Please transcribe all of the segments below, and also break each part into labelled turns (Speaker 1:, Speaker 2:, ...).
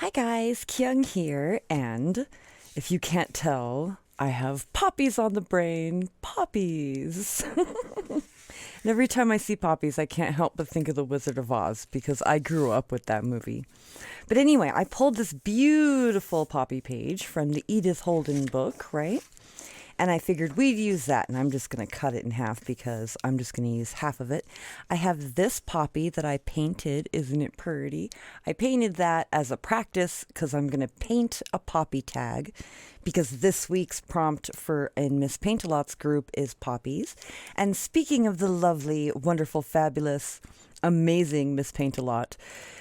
Speaker 1: Hi guys, Kyung here, and if you can't tell, I have poppies on the brain. Poppies! And every time I see poppies, I can't help but think of The Wizard of Oz because I grew up with that movie. But anyway, I pulled this beautiful poppy page from the Edith Holden book, right? And I figured we'd use that, and I'm just going to cut it in half because I'm just going to use half of it. I have this poppy that I painted. Isn't it pretty? I painted that as a practice because I'm going to paint a poppy tag because this week's prompt for in Miss Paintalot's group is poppies. And speaking of the lovely, wonderful, fabulous, amazing Miss Paintalot,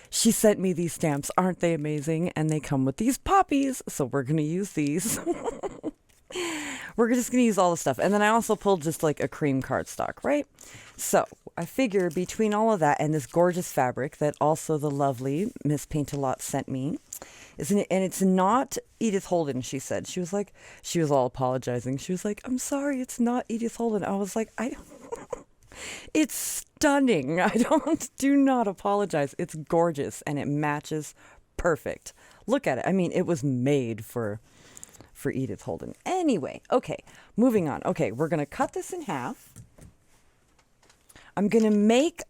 Speaker 1: she sent me these stamps. Aren't they amazing? And they come with these poppies, so we're going to use these. We're just going to use all the stuff. And then I also pulled just like a cream cardstock, right? So I figure between all of that and this gorgeous fabric that also the lovely Miss Paintalot sent me, isn't it? And it's not Edith Holden, she said. She was all apologizing. She was like, I'm sorry, it's not Edith Holden. I was like, it's stunning. Do not apologize. It's gorgeous and it matches perfect. Look at it. I mean, it was made for Edith Holden. Anyway, okay, moving on. Okay, we're going to cut this in half. I'm going to make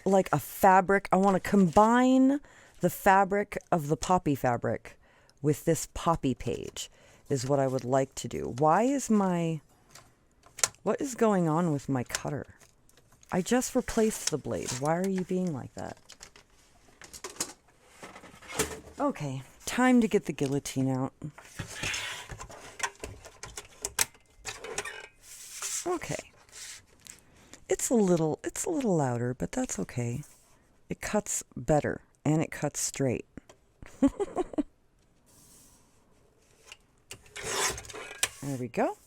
Speaker 1: like a fabric. I want to combine the fabric of the poppy fabric with this poppy page is what I would like to do. What is going on with my cutter? I just replaced the blade. Why are you being like that? Okay, time to get the guillotine out. Okay. It's a little louder, but that's okay. It cuts better and it cuts straight. There we go.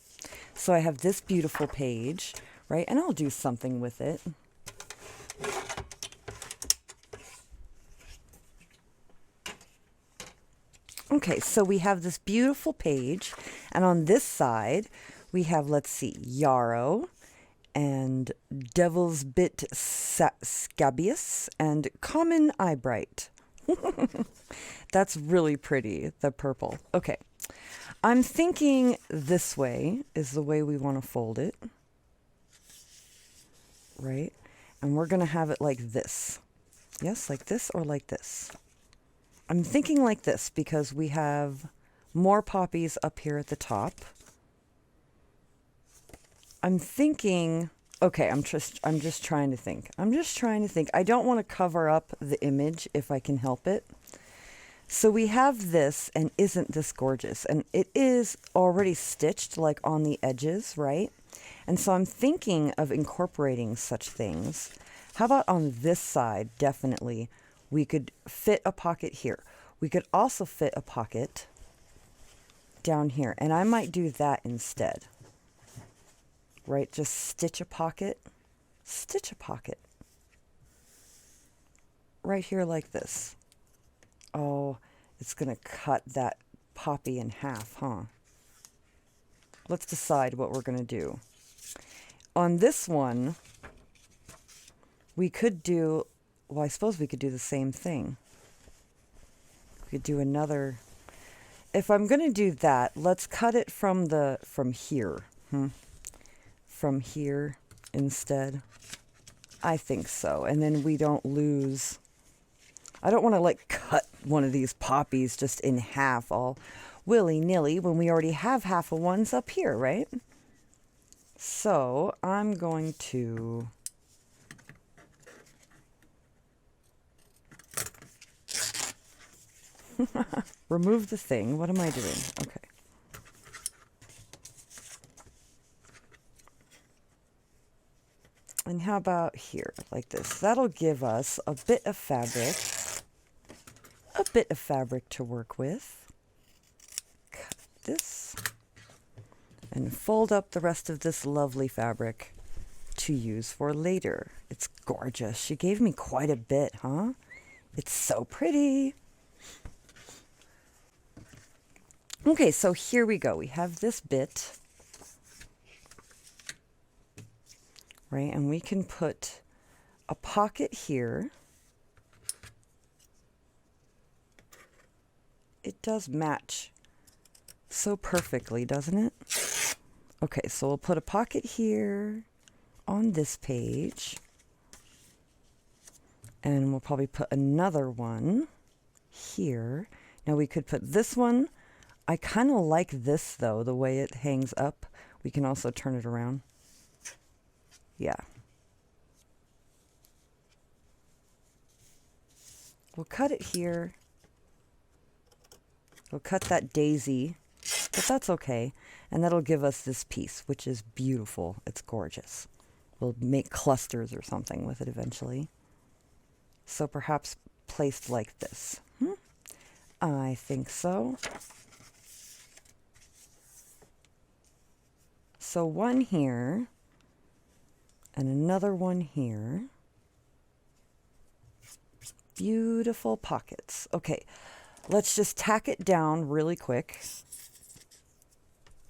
Speaker 1: So I have this beautiful page, right? And I'll do something with it. Okay, so we have this beautiful page, and on this side, we have, let's see, yarrow and devil's bit scabious and common eyebright. That's really pretty, the purple. Okay, I'm thinking this way is the way we want to fold it, right? And we're going to have it like this. Yes, like this or like this. I'm thinking like this because we have more poppies up here at the top. I'm thinking, okay, I'm just trying to think. I don't want to cover up the image if I can help it. So we have this, and isn't this gorgeous? And it is already stitched like on the edges, right? And so I'm thinking of incorporating such things. How about on this side? Definitely, we could fit a pocket here. We could also fit a pocket down here, and I might do that instead. Right, just stitch a pocket right here like this. Oh, it's gonna cut that poppy in half, huh? Let's decide what we're gonna do. On this one, we could do, well, I suppose we could do the same thing. We could do another, if I'm gonna do that, let's cut it from here. From here instead. I think so. And then we don't lose. I don't want to like cut one of these poppies just in half all willy-nilly when we already have half of ones up here, right? So I'm going to remove the thing. What am I doing? Okay. And how about here, like this? That'll give us a bit of fabric to work with. Cut this and fold up the rest of this lovely fabric to use for later. It's gorgeous. She gave me quite a bit, huh? It's so pretty. Okay, so here we go. We have this bit. Right, and we can put a pocket here it does match so perfectly, doesn't it? Okay, so we'll put a pocket here on this page. And we'll probably put another one here. Now we could put this one. I kind of like this though, the way it hangs up. We can also turn it around. Yeah. We'll cut it here. We'll cut that daisy, but that's okay. And that'll give us this piece, which is beautiful. It's gorgeous. We'll make clusters or something with it eventually. So perhaps placed like this. I think so. So one here and another one here. Beautiful pockets. Okay, let's just tack it down really quick.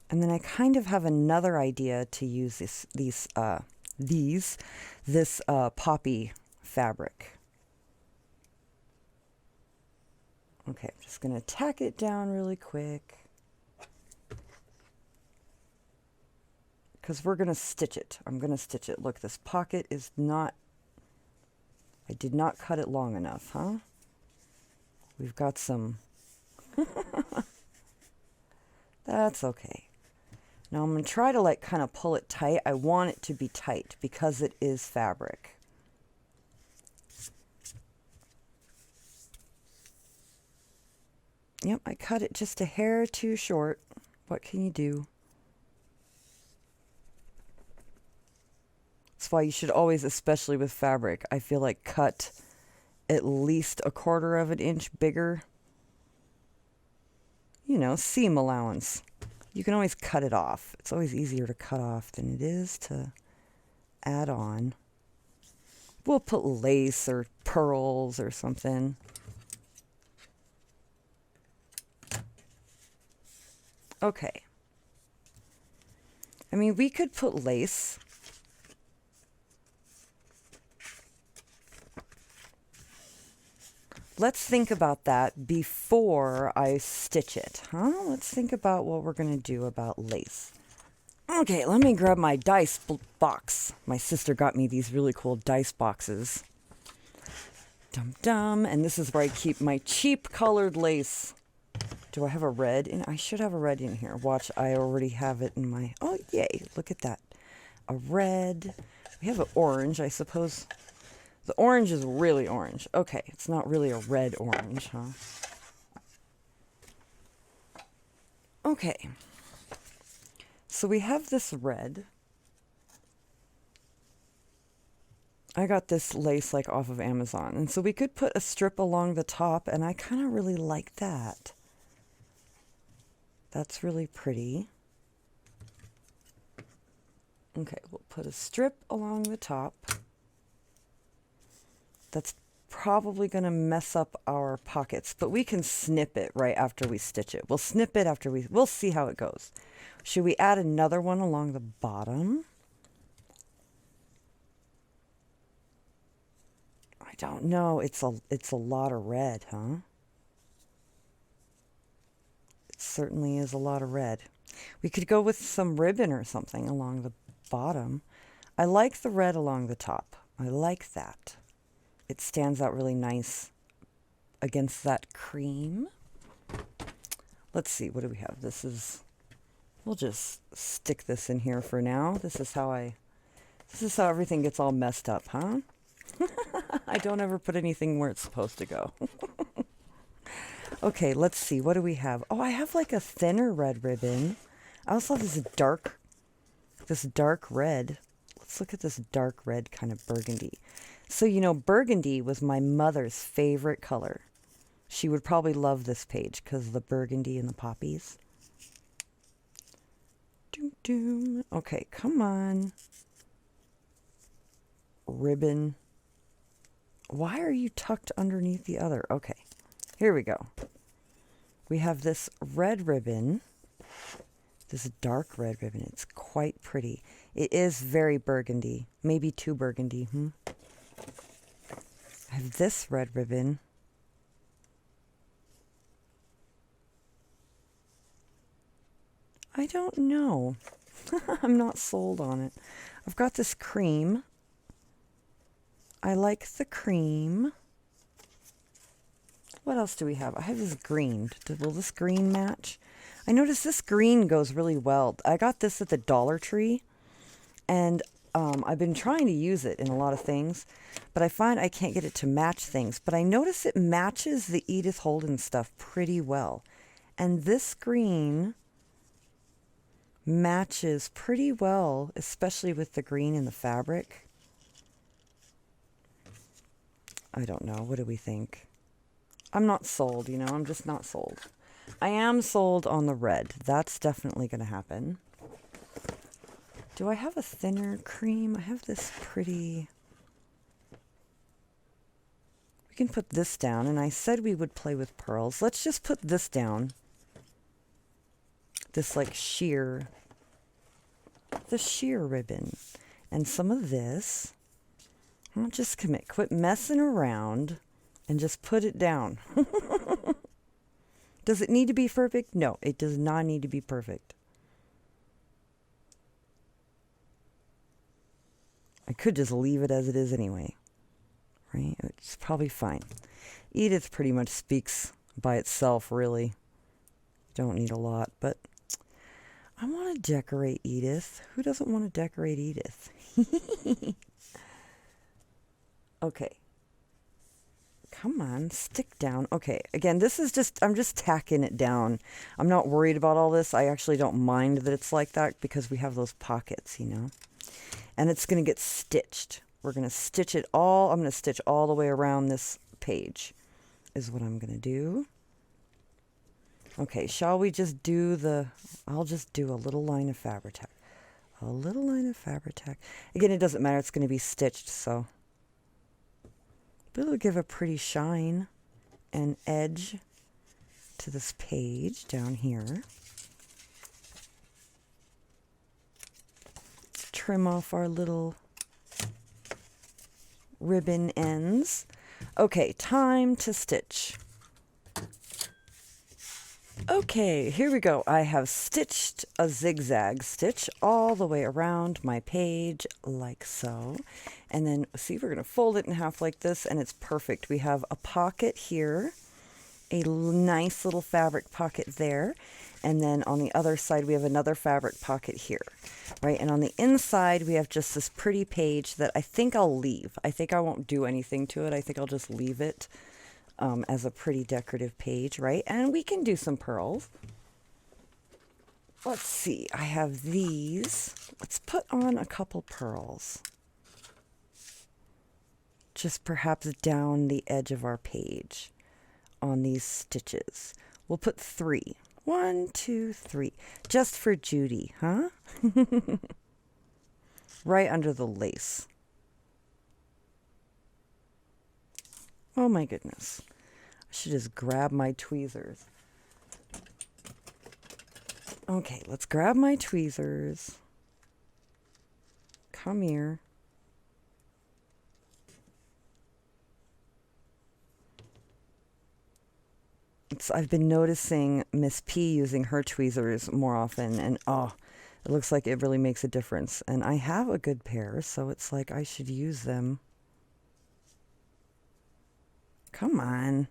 Speaker 1: And then I kind of have another idea to use this poppy fabric. Okay, I'm just going to tack it down really quick. Because we're going to stitch it. I'm going to stitch it. Look, this pocket is not... I did not cut it long enough, huh? We've got some... That's okay. Now I'm going to try to like kind of pull it tight. I want it to be tight because it is fabric. Yep, I cut it just a hair too short. What can you do? That's why you should always, especially with fabric, I feel like cut at least 1/4 of an inch bigger. You know, seam allowance. You can always cut it off. It's always easier to cut off than it is to add on. We'll put lace or pearls or something. Okay. I mean, we could put lace. Let's think about that before I stitch it, huh? Let's think about what we're going to do about lace. Okay, let me grab my dice box. My sister got me these really cool dice boxes. Dum-dum. And this is where I keep my cheap colored lace. Do I have a red in? I should have a red in here. Watch, I already have it in my... Oh, yay. Look at that. A red. We have an orange, I suppose. The orange is really orange. Okay, it's not really a red orange, huh? Okay. So we have this red. I got this lace like off of Amazon. And so we could put a strip along the top, and I kind of really like that. That's really pretty. Okay, we'll put a strip along the top. That's probably going to mess up our pockets, but we can snip it right after we stitch it. We'll snip it after we'll see how it goes. Should we add another one along the bottom? I don't know. It's a lot of red, huh? Certainly is a lot of red. We could go with some ribbon or something along the bottom. I like the red along the top. I like that. It stands out really nice against that cream. Let's see, what do we have? This is, we'll just stick this in here for now. This is how everything gets all messed up, huh? I don't ever put anything where it's supposed to go. Okay, let's see. What do we have? Oh, I have like a thinner red ribbon. I also have this dark red. Let's look at this dark red kind of burgundy. So, you know, burgundy was my mother's favorite color. She would probably love this page because of the burgundy and the poppies. Doom, doom. Okay, come on. Ribbon. Why are you tucked underneath the other? Okay. Here we go. We have this red ribbon, this dark red ribbon. It's quite pretty. It is very burgundy, maybe too burgundy. I have this red ribbon. I don't know. I'm not sold on it. I've got this cream. I like the cream. What else do we have? I have this green. Will this green match? I noticed this green goes really well. I got this at the Dollar Tree, and I've been trying to use it in a lot of things, but I find I can't get it to match things. But I notice it matches the Edith Holden stuff pretty well. And this green matches pretty well, especially with the green in the fabric. I don't know. What do we think? I'm not sold, you know. I'm just not sold. I am sold on the red. That's definitely going to happen. Do I have a thinner cream? I have this pretty... We can put this down, and I said we would play with pearls. Let's just put this down. This like sheer... The sheer ribbon. And some of this. I'll just commit. Quit messing around and just put it down. Does it need to be perfect? No, it does not need to be perfect. I could just leave it as it is anyway. Right? It's probably fine. Edith pretty much speaks by itself, really. Don't need a lot, but I want to decorate Edith. Who doesn't want to decorate Edith? Okay. Come on, stick down. Okay, again, this is just, I'm just tacking it down. I'm not worried about all this. I actually don't mind that it's like that because we have those pockets, you know. And it's going to get stitched. We're going to stitch it all. I'm going to stitch all the way around this page is what I'm going to do. Okay, shall we just do the, I'll just do a little line of Fabri-Tac. A little line of Fabri-Tac. Again, it doesn't matter. It's going to be stitched, so. But it'll give a pretty shine and edge to this page down here. Trim off our little ribbon ends. Okay, time to stitch. Okay, here we go. I have stitched a zigzag stitch all the way around my page like so. And then, see, we're going to fold it in half like this, and it's perfect. We have a pocket here, a nice little fabric pocket there, and then on the other side we have another fabric pocket here, right? And on the inside we have just this pretty page that I think I'll leave. I think I won't do anything to it. I think I'll just leave it as a pretty decorative page, right? And we can do some pearls. Let's see, I have these. Let's put on a couple pearls. Just perhaps down the edge of our page on these stitches. We'll put 3. 1, 2, 3. Just for Judy, huh? Right under the lace. Oh my goodness. I should just grab my tweezers. Okay, let's grab my tweezers. Come here. I've been noticing Miss P using her tweezers more often, and oh, it looks like it really makes a difference. And I have a good pair, so it's like I should use them. Come on.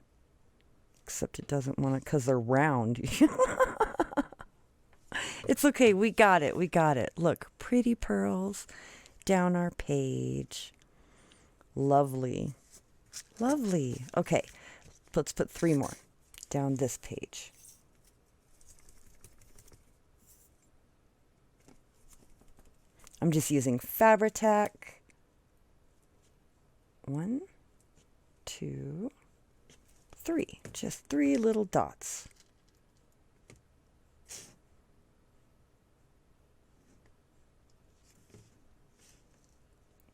Speaker 1: Except it doesn't want to, because they're round. It's okay, we got it, we got it. Look, pretty pearls down our page. Lovely. Lovely. Okay, let's put 3 more down this page. I'm just using Fabri-Tac. 1, 2, 3. Just 3 little dots.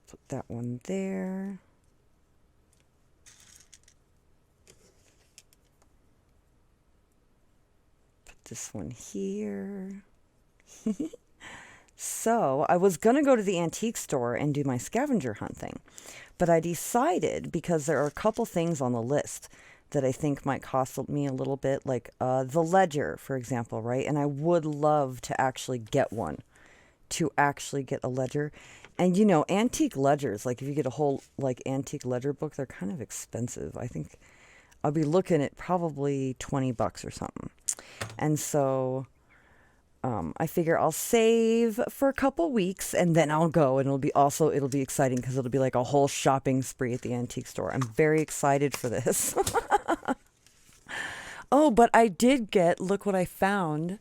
Speaker 1: Put that one there. Put this one here. So I was going to go to the antique store and do my scavenger hunt thing, but I decided, because there are a couple things on the list that I think might cost me a little bit, like the ledger, for example, right? And I would love to actually get one, to actually get a ledger. And, you know, antique ledgers, like if you get a whole, like, antique ledger book, they're kind of expensive. I think I'll be looking at probably $20 or something. And so I figure I'll save for a couple weeks and then I'll go, and it'll be exciting because it'll be like a whole shopping spree at the antique store. I'm very excited for this. Oh, but I did look what I found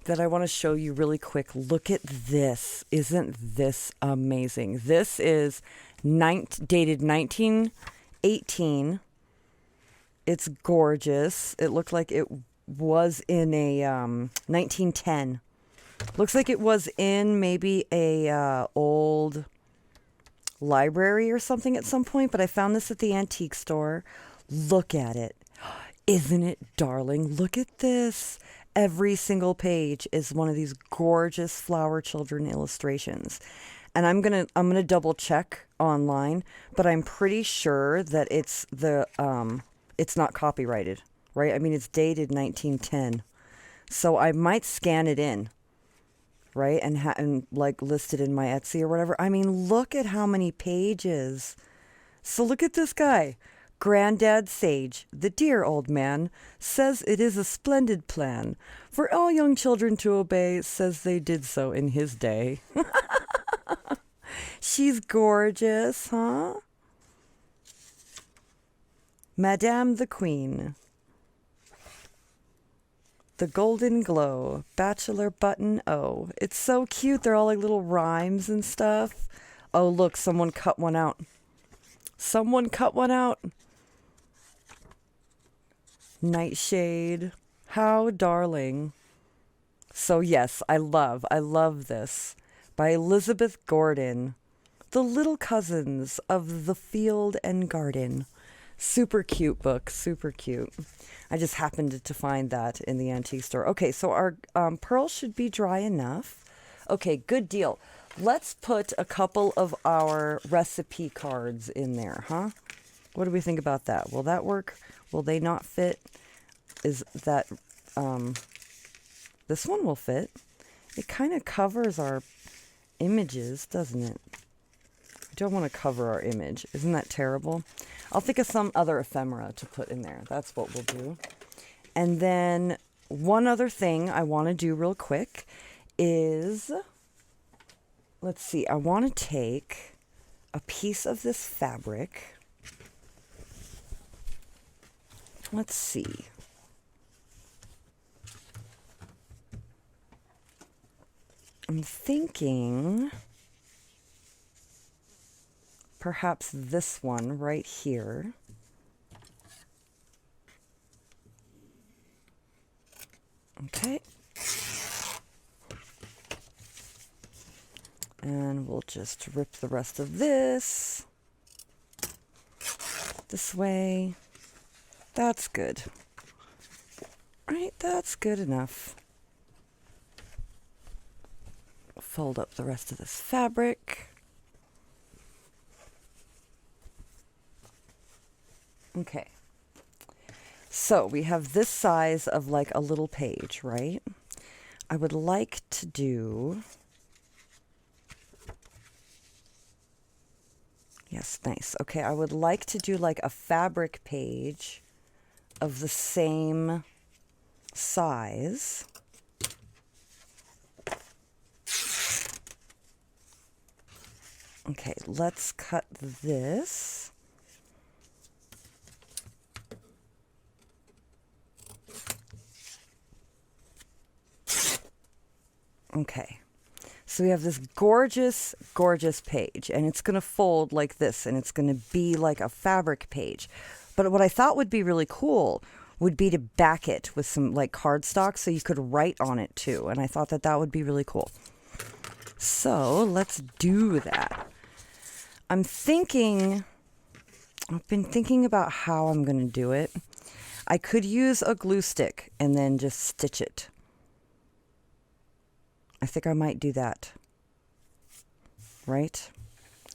Speaker 1: that I want to show you really quick. Look at this. Isn't this amazing? This is dated 1918. It's gorgeous. It looked like it was in a 1910. Looks like it was in maybe a old library or something at some point, but I found this at the antique store. Look at it. Isn't it darling? Look at this. Every single page is one of these gorgeous flower children illustrations. And I'm gonna double check online, but I'm pretty sure that it's not copyrighted. Right? I mean, it's dated 1910. So I might scan it in, right? And like list it in my Etsy or whatever. I mean, look at how many pages. So look at this guy. Granddad Sage, the dear old man, says it is a splendid plan for all young children to obey, says they did so in his day. She's gorgeous, huh? Madame the Queen. The Golden Glow, Bachelor Button O. It's so cute. They're all like little rhymes and stuff. Oh, look, someone cut one out. Someone cut one out. Nightshade. How darling. So yes, I love this. By Elizabeth Gordon. The Little Cousins of the Field and Garden. Super cute book, super cute. I just happened to find that in the antique store. Okay, so our pearls should be dry enough. Okay, good deal. Let's put a couple of our recipe cards in there, huh? What do we think about that? Will that work? Will they not fit? Is that, this one will fit. It kind of covers our images, doesn't it? I don't want to cover our image. Isn't that terrible? I'll think of some other ephemera to put in there. That's what we'll do. And then one other thing I want to do real quick is, let's see, I want to take a piece of this fabric. Let's see. I'm thinking perhaps this one right here. Okay. And we'll just rip the rest of this way. That's good. Right, that's good enough. Fold up the rest of this fabric. Okay. So we have this size of like a little page, right? I would like to do... Yes, nice. Okay, I would like to do like a fabric page of the same size. Okay, let's cut this. Okay, so we have this gorgeous, gorgeous page, and it's going to fold like this, and it's going to be like a fabric page. But what I thought would be really cool would be to back it with some like cardstock so you could write on it too, and I thought that that would be really cool. So let's do that. I've been thinking about how I'm going to do it. I could use a glue stick and then just stitch it. I think I might do that. Right?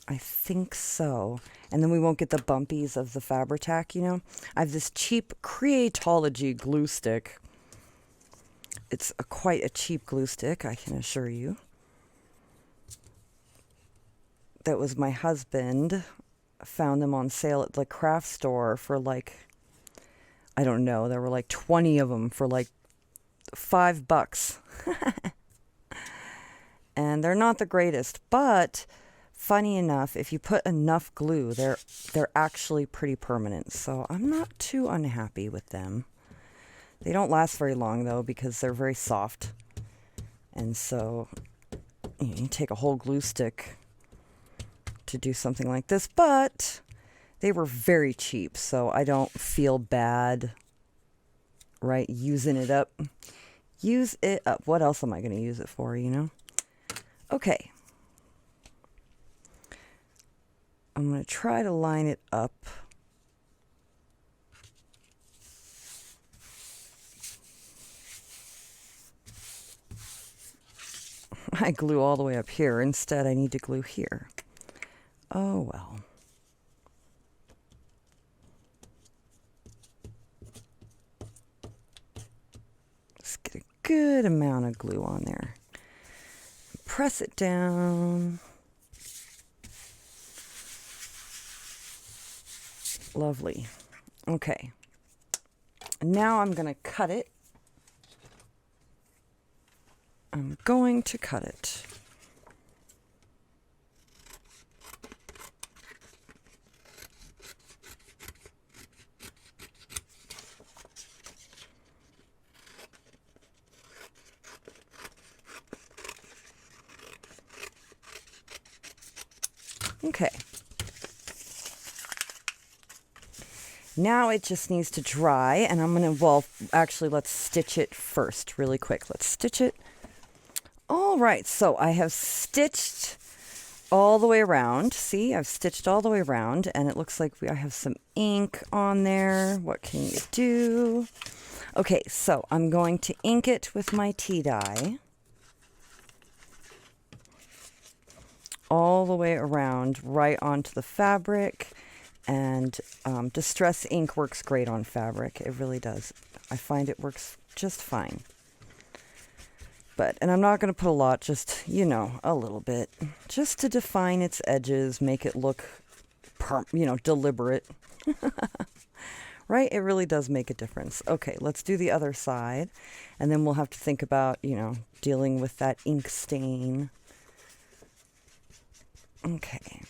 Speaker 1: I think so. And then we won't get the bumpies of the Fabri-Tac, you know. I have this cheap Creatology glue stick. It's quite a cheap glue stick, I can assure you. That was my husband. Found them on sale at the craft store for like, I don't know, there were like 20 of them for like $5. And they're not the greatest, but funny enough, if you put enough glue, they're actually pretty permanent. So I'm not too unhappy with them. They don't last very long though because they're very soft. And so you take a whole glue stick to do something like this, but they were very cheap, so I don't feel bad, right, using it up. Use it up. What else am I going to use it for, you know? Okay. I'm going to try to line it up. I glue all the way up here. Instead, I need to glue here. Oh, well. Just get a good amount of glue on there. Press it down. Lovely. Okay. Now I'm going to cut it. I'm going to cut it. Okay. Now it just needs to dry, and I'm going to, well, actually, let's stitch it first really quick. Let's stitch it. All right, so I have stitched all the way around. See, I've stitched all the way around, and it looks like I have some ink on there. What can you do? Okay, so I'm going to ink it with my tea dye. All the way around, right onto the fabric. And Distress ink works great on fabric. It really does. I find it works just fine. And I'm not going to put a lot, just, you know, a little bit. Just to define its edges, make it look, deliberate. Right? It really does make a difference. Okay, let's do the other side. And then we'll have to think about, dealing with that ink stain. Okay.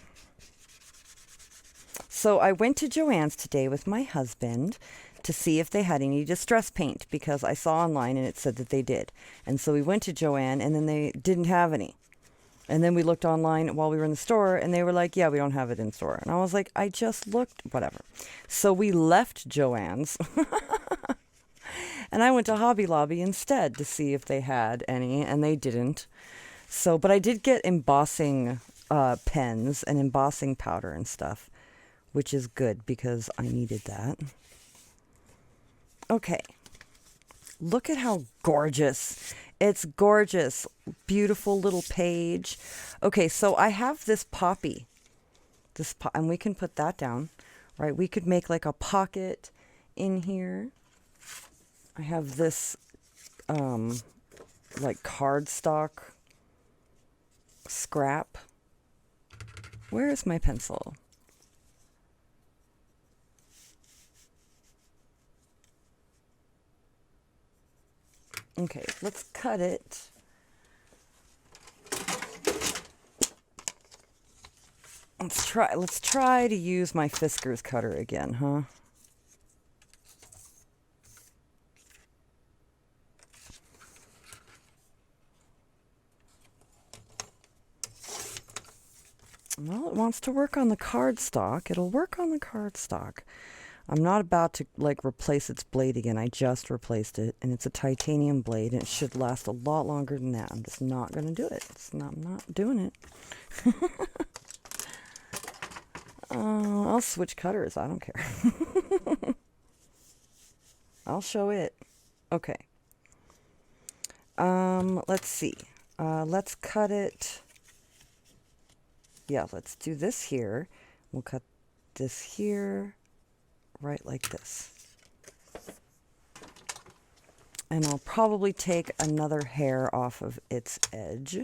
Speaker 1: So I went to Joann's today with my husband to see if they had any distress paint because I saw online and it said that they did. And so we went to Joann and then they didn't have any. And then we looked online while we were in the store and they were like, yeah, we don't have it in store. And I was like, I just looked, whatever. So we left Joann's and I went to Hobby Lobby instead to see if they had any, and they didn't. So, but I did get embossing pens and embossing powder and stuff, which is good because I needed that. Okay. Look at how gorgeous. It's gorgeous. Beautiful little page. Okay, so I have this poppy. And we can put that down, right? We could make like a pocket in here. I have this like cardstock scrap. Where is my pencil? Okay, let's cut it. Let's try to use my Fiskars cutter again, huh? Well, it wants to work on the cardstock. It'll work on the cardstock. I'm not about to replace its blade again. I just replaced it, and it's a titanium blade, and it should last a lot longer than that. I'm just not going to do it. I'm not doing it. I'll switch cutters. I don't care. I'll show it. Okay. Let's see. Let's cut it. Yeah, let's do this here. We'll cut this here, right like this. And I'll probably take another hair off of its edge.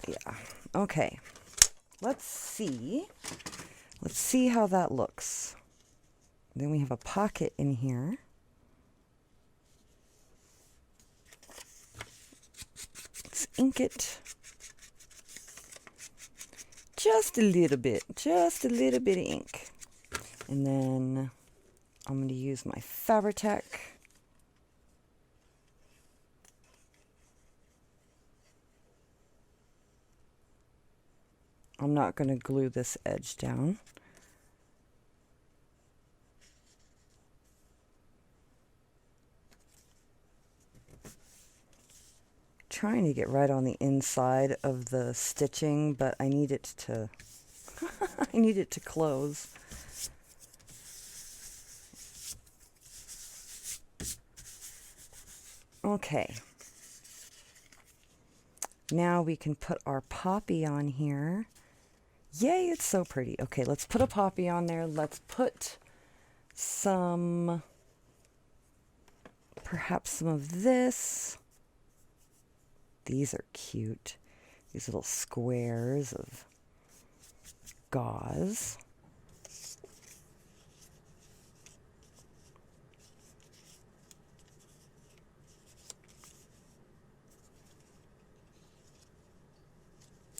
Speaker 1: Yeah, okay. Let's see. Let's see how that looks. Then we have a pocket in here. Let's ink it. Just a little bit of ink. And then I'm going to use my Fabri-Tac. I'm not going to glue this edge down. Trying to get right on the inside of the stitching, but I need it to I need it to close. Okay. Now we can put our poppy on here. Yay, it's so pretty. Okay, let's put a poppy on there. Let's put some, perhaps some of this. These are cute. These little squares of gauze.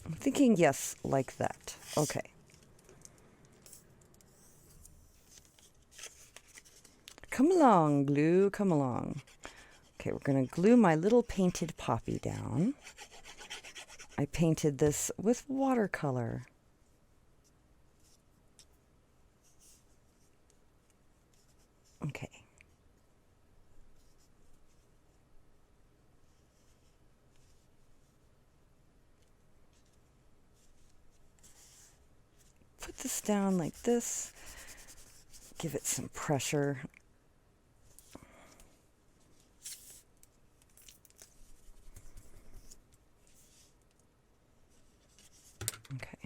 Speaker 1: I'm thinking yes, like that. Okay. Come along, glue, come along. Okay, we're going to glue my little painted poppy down. I painted this with watercolor. Okay. Put this down like this. Give it some pressure. Okay.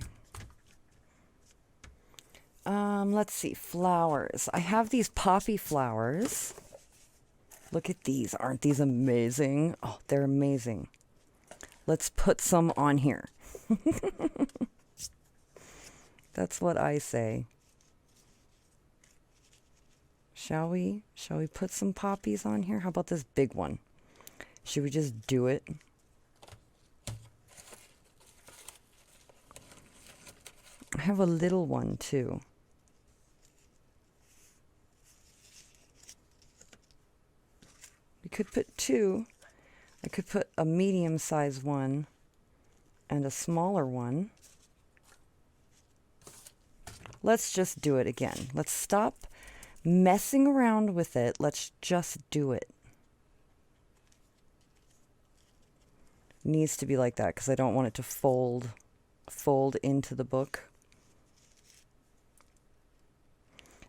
Speaker 1: Let's see, flowers. I have these poppy flowers. Look at these. Aren't these amazing? Oh, they're amazing. Let's put some on here. That's what I say. Shall we? Shall we put some poppies on here? How about this big one? Should we just do it? I have a little one too. We could put two. I could put a medium-sized one and a smaller one. Let's just do it again. Let's stop messing around with it. Let's just do it. Needs to be like that because I don't want it to fold into the book.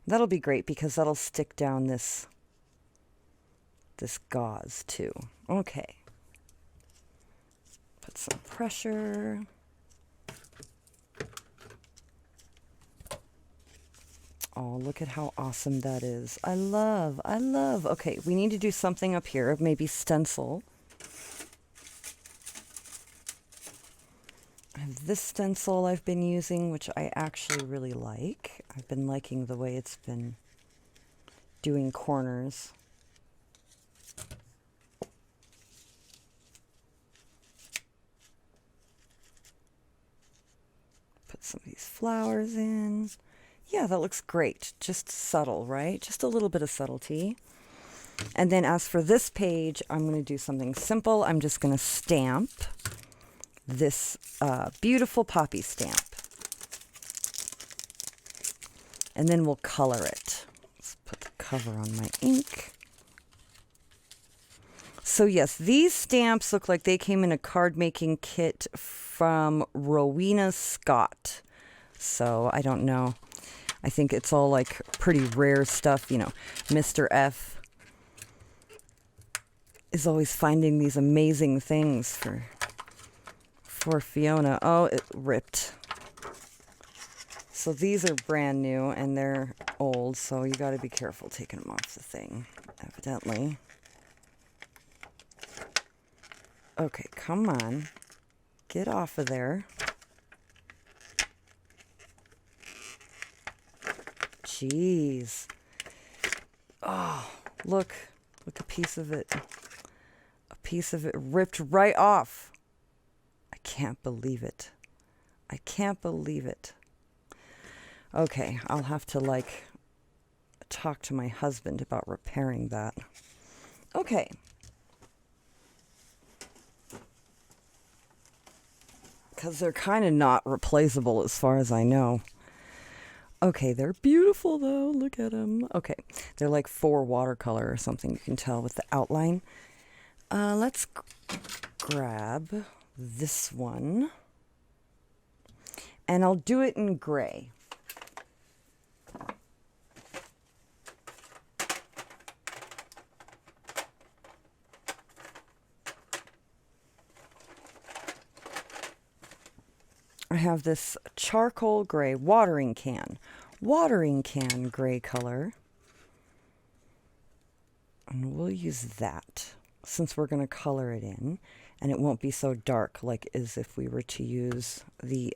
Speaker 1: That'll be great because that'll stick down this gauze too. Okay. Put some pressure. Oh, look at how awesome that is. I love. Okay, we need to do something up here, maybe stencil. I have this stencil I've been using, which I actually really like. I've been liking the way it's been doing corners. Put some of these flowers in. Yeah, that looks great. Just subtle, right? Just a little bit of subtlety. And then as for this page, I'm going to do something simple. I'm just going to stamp this beautiful poppy stamp. And then we'll color it. Let's put the cover on my ink. So yes, these stamps look like they came in a card making kit from Rowena Scott. So I don't know. I think it's all like pretty rare stuff, you know, Mr. F. is always finding these amazing things for Fiona. Oh, it ripped. So these are brand new and they're old, so you got to be careful taking them off the thing, evidently. Okay, come on. Get off of there. Jeez. Oh, look. Look, a piece of it. A piece of it ripped right off. I can't believe it. I can't believe it. Okay, I'll have to, like, talk to my husband about repairing that. Okay. Because they're kind of not replaceable as far as I know. Okay, they're beautiful though. Look at them. Okay, they're like 4 watercolor or something. You can tell with the outline. Let's grab this one. And I'll do it in gray. I have this charcoal gray watering can gray color. And we'll use that since we're going to color it in, and it won't be so dark like as if we were to use the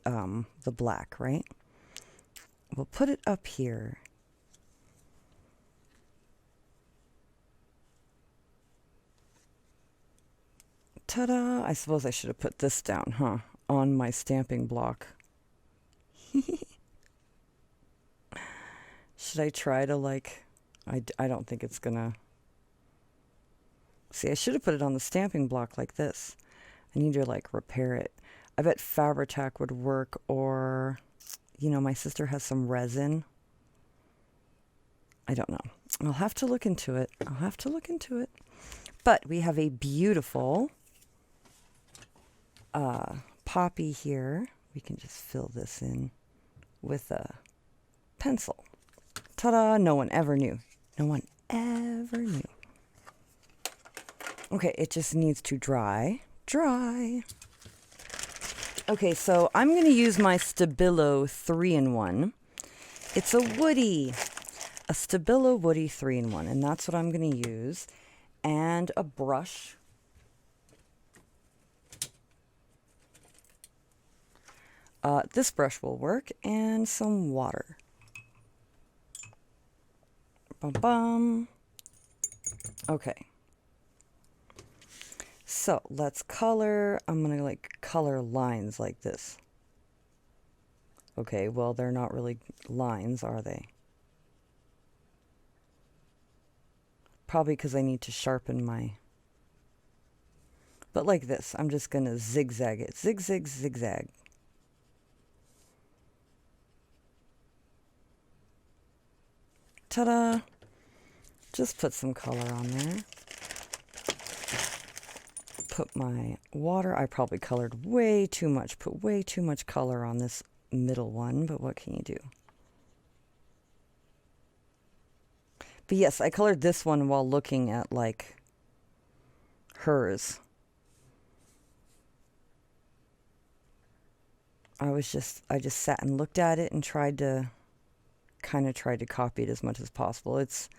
Speaker 1: black, right? We'll put it up here. Ta-da! I suppose I should have put this down, huh? On my stamping block. Should I try to, like... I don't think it's gonna... See, I should have put it on the stamping block like this. I need to, like, repair it. I bet Fabri-Tac would work, or... You know, my sister has some resin. I don't know. I'll have to look into it. I'll have to look into it. But we have a beautiful... poppy here. We can just fill this in with a pencil. Ta-da! No one ever knew. No one ever knew. Okay, it just needs to dry. Dry. Okay, so I'm going to use my Stabilo 3-in-1. It's a woody. A Stabilo woody 3-in-1. And that's what I'm going to use. And a brush. This brush will work, and some water. Bum. Okay. So let's color. I'm gonna like color lines like this. Okay, well, they're not really lines, are they? Probably because I need to sharpen my... But like this, I'm just gonna zigzag it. Zigzag, zigzag. Ta-da! Just put some color on there. Put my water. I probably colored way too much. Put way too much color on this middle one, but what can you do? But yes, I colored this one while looking at, like, hers. I just sat and looked at it and tried to copy it as much as possible. It's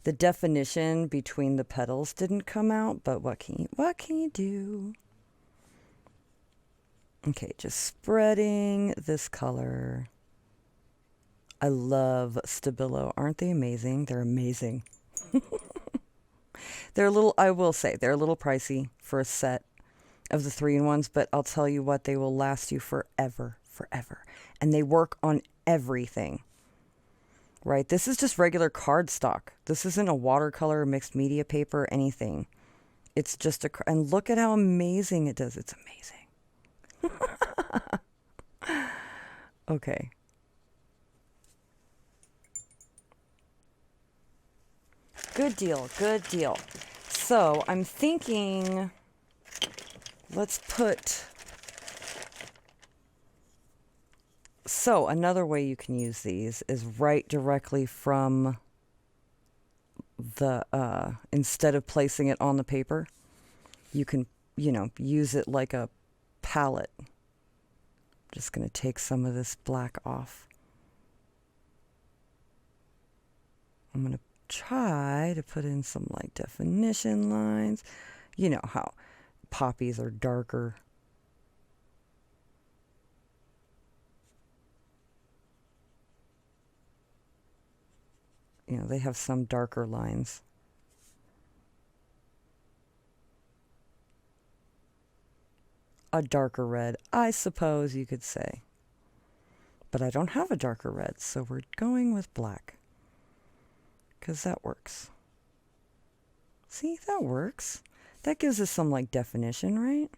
Speaker 1: the definition between the petals didn't come out, but what can you do? Okay, just spreading this color. I love Stabilo. Aren't they amazing? They're amazing. They're a little, I will say, they're a little pricey for a set of the 3-in-1s, but I'll tell you what, they will last you forever, forever. And they work on everything. Right, this is just regular cardstock. This isn't a watercolor, mixed media paper, anything. It's just a... And look at how amazing it does. It's amazing. Okay. Good deal, good deal. So, I'm thinking... Let's put... So, another way you can use these is write directly from instead of placing it on the paper, you can, use it like a palette. I'm just going to take some of this black off. I'm going to try to put in some like definition lines. You know how poppies are darker. They have some darker lines. A darker red, I suppose you could say. But I don't have a darker red, so we're going with black. Because that works. See, that works. That gives us some like definition, right?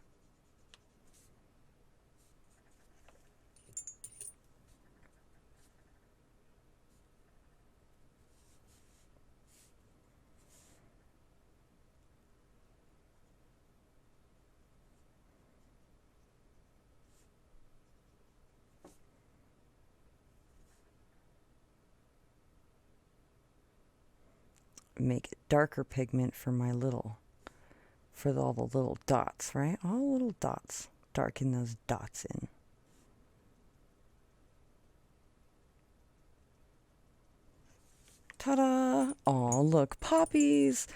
Speaker 1: Make it darker pigment for all the little dots, right? All the little dots. Darken those dots in. Ta-da! Oh, look, poppies!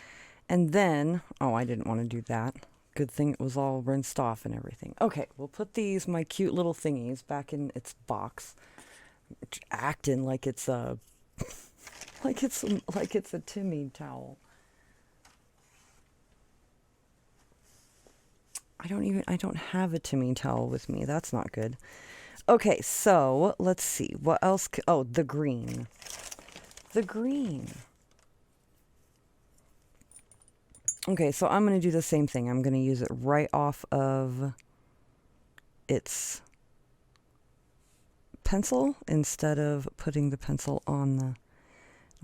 Speaker 1: And then, oh, I didn't want to do that. Good thing it was all rinsed off and everything. Okay, we'll put my cute little thingies back in its box. Acting like it's a... like it's a Timmy towel. I don't have a Timmy towel with me. That's not good. Okay, so let's see. What else? Oh, the green. The green. Okay, so I'm going to do the same thing. I'm going to use it right off of its pencil instead of putting the pencil on the...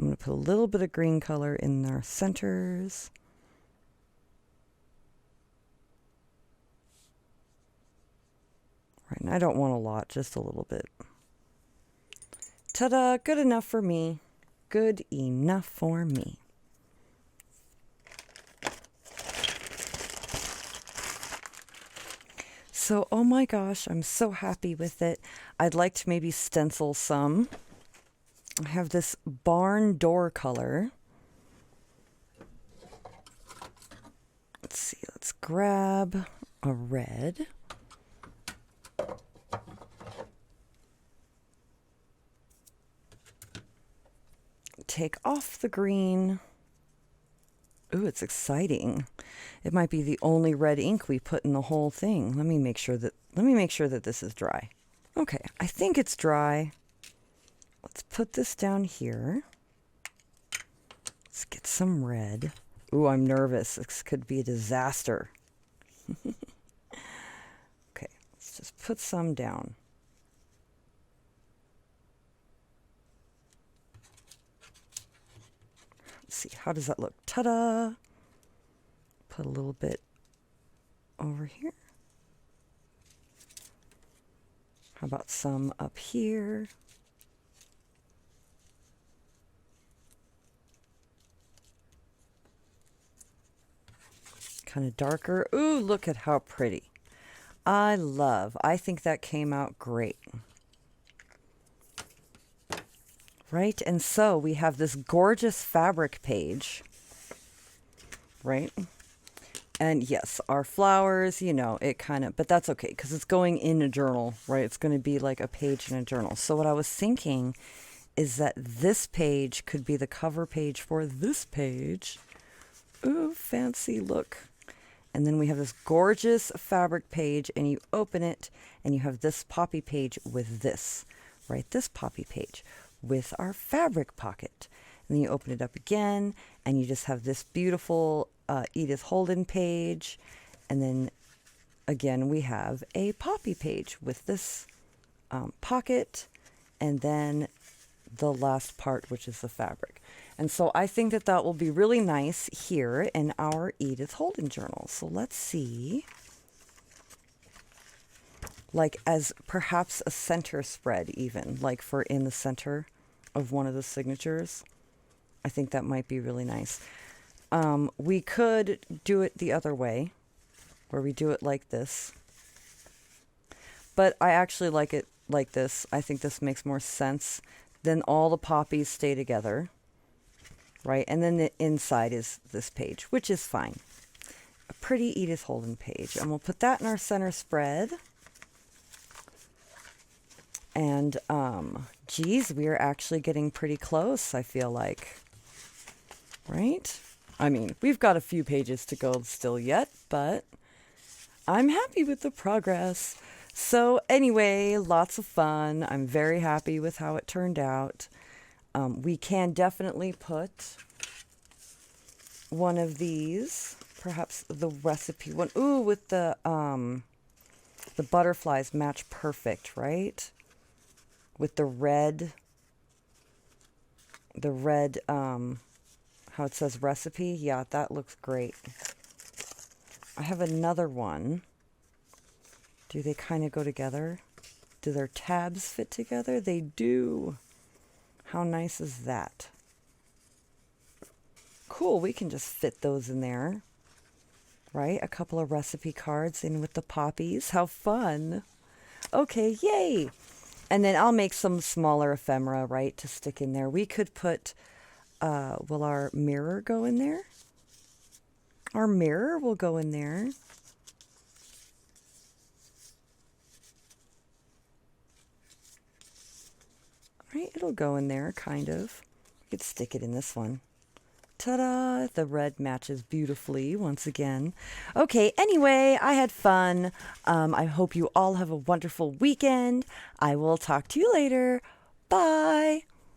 Speaker 1: I'm going to put a little bit of green color in our centers. Right, and I don't want a lot, just a little bit. Ta-da! Good enough for me. Good enough for me. So, oh my gosh, I'm so happy with it. I'd like to maybe stencil some. I have this barn door color. Let's see, let's grab a red. Take off the green. Ooh, it's exciting. It might be the only red ink we put in the whole thing. Let me make sure that this is dry. Okay, I think it's dry. Let's put this down here. Let's get some red. Ooh, I'm nervous. This could be a disaster. Okay, let's just put some down. Let's see, how does that look? Ta-da! Put a little bit over here. How about some up here? Kind of darker. Ooh, look at how pretty. I think that came out great. Right? And so we have this gorgeous fabric page. Right? And yes, our flowers, it kind of, but that's okay because it's going in a journal, right? It's going to be like a page in a journal. So what I was thinking is that this page could be the cover page for this page. Ooh, fancy look. And then we have this gorgeous fabric page and you open it and you have this poppy page with this, right? This poppy page with our fabric pocket. And then you open it up again and you just have this beautiful Edith Holden page. And then again, we have a poppy page with this pocket and then the last part, which is the fabric. And so I think that that will be really nice here in our Edith Holden journal. So let's see, like as perhaps a center spread even, like for in the center of one of the signatures. I think that might be really nice. We could do it the other way, where we do it like this. But I actually like it like this. I think this makes more sense. Then all the poppies stay together, right? And then the inside is this page, which is fine. A pretty Edith Holden page. And we'll put that in our center spread. And, geez, we are actually getting pretty close, I feel like. Right? I mean, we've got a few pages to go still yet, but I'm happy with the progress. So anyway, lots of fun. I'm very happy with how it turned out. We can definitely put one of these, perhaps the recipe one. Ooh, with the butterflies match perfect, right? With the red, how it says recipe. Yeah, that looks great. I have another one. Do they kind of go together? Do their tabs fit together? They do. How nice is that? Cool, we can just fit those in there. Right? A couple of recipe cards in with the poppies. How fun. Okay, yay. And then I'll make some smaller ephemera, right, to stick in there. We could put, will our mirror go in there? Our mirror will go in there. Right, it'll go in there, kind of. We could stick it in this one. Ta-da! The red matches beautifully once again. Okay, anyway, I had fun. I hope you all have a wonderful weekend. I will talk to you later. Bye!